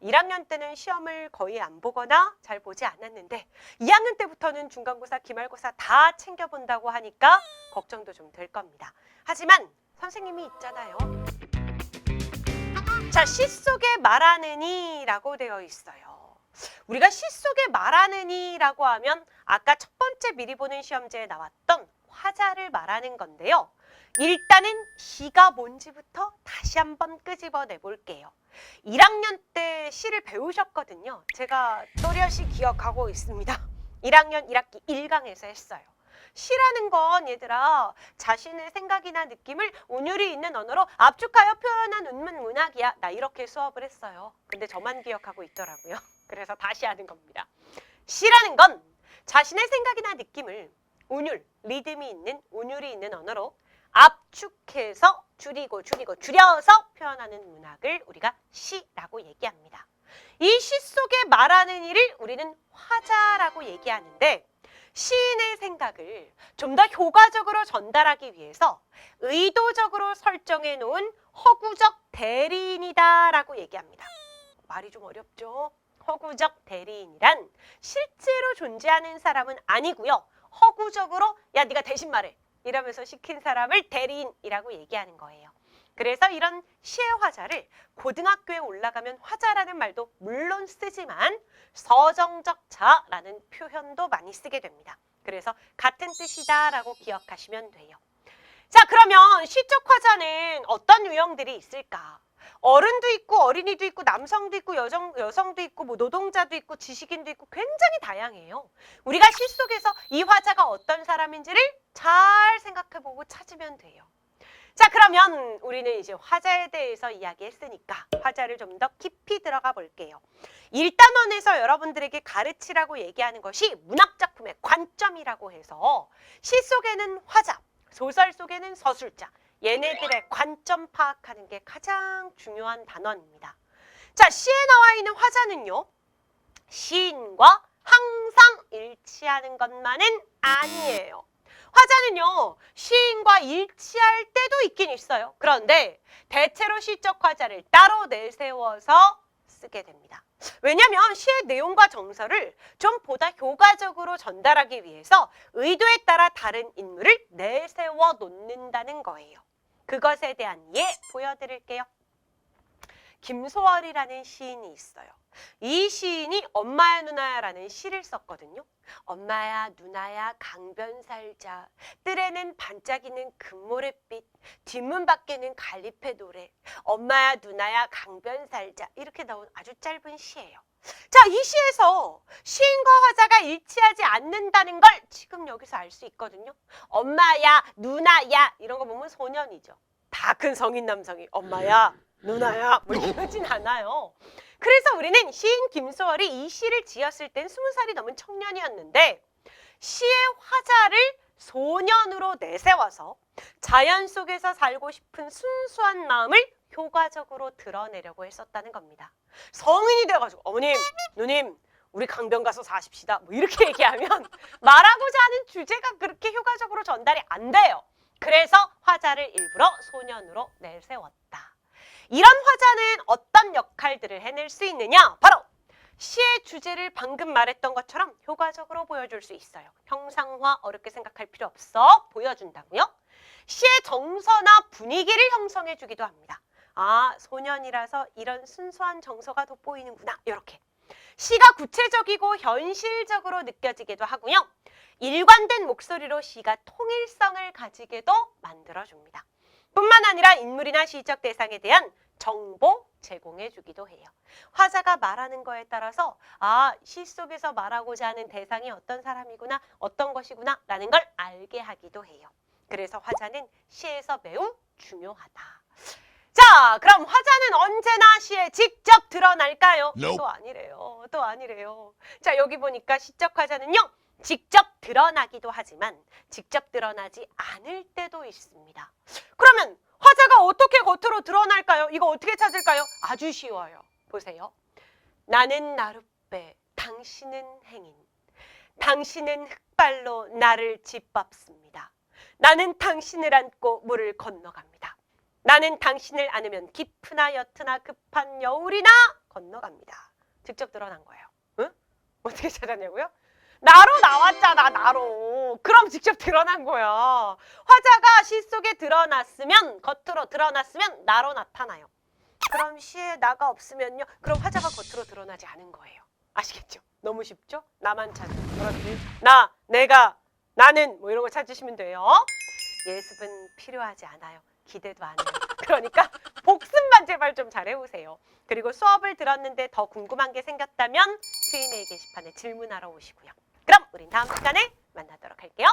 1학년 때는 시험을 거의 안 보거나 잘 보지 않았는데 2학년 때부터는 중간고사, 기말고사 다 챙겨본다고 하니까 걱정도 좀 될 겁니다. 하지만 선생님이 있잖아요. 자, 시 속에 말하느니 라고 되어 있어요. 우리가 시 속에 말하느니 라고 하면 아까 첫 번째 미리 보는 시험지에 나왔던 화자를 말하는 건데요. 일단은 시가 뭔지부터 다시 한번 끄집어내 볼게요. 1학년 때 시를 배우셨거든요. 제가 또렷이 기억하고 있습니다. 1학년 1학기 1강에서 했어요. 시라는 건 얘들아 자신의 생각이나 느낌을 운율이 있는 언어로 압축하여 표현한 문학이야. 나 이렇게 수업을 했어요. 근데 저만 기억하고 있더라고요. 그래서 다시 하는 겁니다. 시라는 건 자신의 생각이나 느낌을 운율, 리듬이 있는 운율이 있는 언어로 압축해서 줄여서 표현하는 문학을 우리가 시라고 얘기합니다. 이 시 속에 말하는 일을 우리는 화자라고 얘기하는데 시인의 생각을 좀 더 효과적으로 전달하기 위해서 의도적으로 설정해 놓은 허구적 대리인이다라고 얘기합니다. 말이 좀 어렵죠? 허구적 대리인이란 실제로 존재하는 사람은 아니고요. 허구적으로 야 네가 대신 말해 이러면서 시킨 사람을 대리인이라고 얘기하는 거예요. 그래서 이런 시의 화자를 고등학교에 올라가면 화자라는 말도 물론 쓰지만 서정적자라는 표현도 많이 쓰게 됩니다. 그래서 같은 뜻이다라고 기억하시면 돼요. 자, 그러면 시적 화자는 어떤 유형들이 있을까? 어른도 있고 어린이도 있고 남성도 있고 여성도 있고 뭐 노동자도 있고 지식인도 있고 굉장히 다양해요. 우리가 시 속에서 이 화자가 어떤 사람인지를 잘 생각해보고 찾으면 돼요. 자, 그러면 우리는 이제 화자에 대해서 이야기했으니까 화자를 좀 더 깊이 들어가 볼게요. 1단원에서 여러분들에게 가르치라고 얘기하는 것이 문학작품의 관점이라고 해서 시 속에는 화자, 소설 속에는 서술자, 얘네들의 관점 파악하는 게 가장 중요한 단원입니다. 자, 시에 나와 있는 화자는요. 시인과 항상 일치하는 것만은 아니에요. 화자는요. 시인과 일치할 때도 있긴 있어요. 그런데 대체로 시적 화자를 따로 내세워서 쓰게 됩니다. 왜냐하면 시의 내용과 정서를 좀 보다 효과적으로 전달하기 위해서 의도에 따라 다른 인물을 내세워 놓는다는 거예요. 그것에 대한 예 보여드릴게요. 김소월이라는 시인이 있어요. 이 시인이 엄마야 누나야 라는 시를 썼거든요. 엄마야 누나야 강변 살자 뜰에는 반짝이는 금모래빛 뒷문 밖에는 갈잎의 노래 엄마야 누나야 강변 살자 이렇게 나온 아주 짧은 시예요. 자, 이 시에서 시인과 화자가 일치하지 않는다는 걸 지금 여기서 알 수 있거든요. 엄마야 누나야 이런 거 보면 소년이죠. 다 큰 성인 남성이 엄마야 누나야 뭐 이러진 않아요. 그래서 우리는 시인 김소월이 이 시를 지었을 땐 20살이 넘은 청년이었는데 시의 화자를 소년으로 내세워서 자연 속에서 살고 싶은 순수한 마음을 효과적으로 드러내려고 했었다는 겁니다. 성인이 돼가지고 어머님, 누님 우리 강변 가서 사십시다 뭐 이렇게 얘기하면 말하고자 하는 주제가 그렇게 효과적으로 전달이 안 돼요. 그래서 화자를 일부러 소년으로 내세웠다. 이런 화자는 어떤 역할들을 해낼 수 있느냐? 바로 시의 주제를 방금 말했던 것처럼 효과적으로 보여줄 수 있어요. 형상화 어렵게 생각할 필요 없어. 보여준다고요. 시의 정서나 분위기를 형성해 주기도 합니다. 아, 소년이라서 이런 순수한 정서가 돋보이는구나. 이렇게. 시가 구체적이고 현실적으로 느껴지기도 하고요. 일관된 목소리로 시가 통일성을 가지게도 만들어줍니다. 뿐만 아니라 인물이나 시적 대상에 대한 정보 제공해주기도 해요. 화자가 말하는 거에 따라서 아, 시 속에서 말하고자 하는 대상이 어떤 사람이구나, 어떤 것이구나 라는 걸 알게 하기도 해요. 그래서 화자는 시에서 매우 중요하다. 자, 그럼 화자는 언제나 시에 직접 드러날까요? 또 아니래요. 또 아니래요. 자, 여기 보니까 시적 화자는요. 직접 드러나기도 하지만 직접 드러나지 않을 때도 있습니다. 그러면 화자가 어떻게 겉으로 드러날까요? 이거 어떻게 찾을까요? 아주 쉬워요. 보세요. 나는 나룻배, 당신은 행인. 당신은 흙발로 나를 짓밟습니다. 나는 당신을 안고 물을 건너갑니다. 나는 당신을 안으면 깊으나 옅으나 급한 여울이나 건너갑니다. 직접 드러난 거예요. 응? 어떻게 찾았냐고요? 나로 나왔잖아, 나로. 그럼 직접 드러난 거야. 화자가 시 속에 드러났으면, 겉으로 드러났으면 나로 나타나요. 그럼 시에 나가 없으면요? 그럼 화자가 겉으로 드러나지 않은 거예요. 아시겠죠? 너무 쉽죠? 나만 찾아. 그렇지? 나, 내가, 나는 뭐 이런 거 찾으시면 돼요. 예습은 필요하지 않아요. 기대도 안 해요. 그러니까 복습만 제발 좀 잘 해오세요. 그리고 수업을 들었는데 더 궁금한 게 생겼다면 Q&A 게시판에 질문하러 오시고요. 그럼 우린 다음 시간에 만나도록 할게요.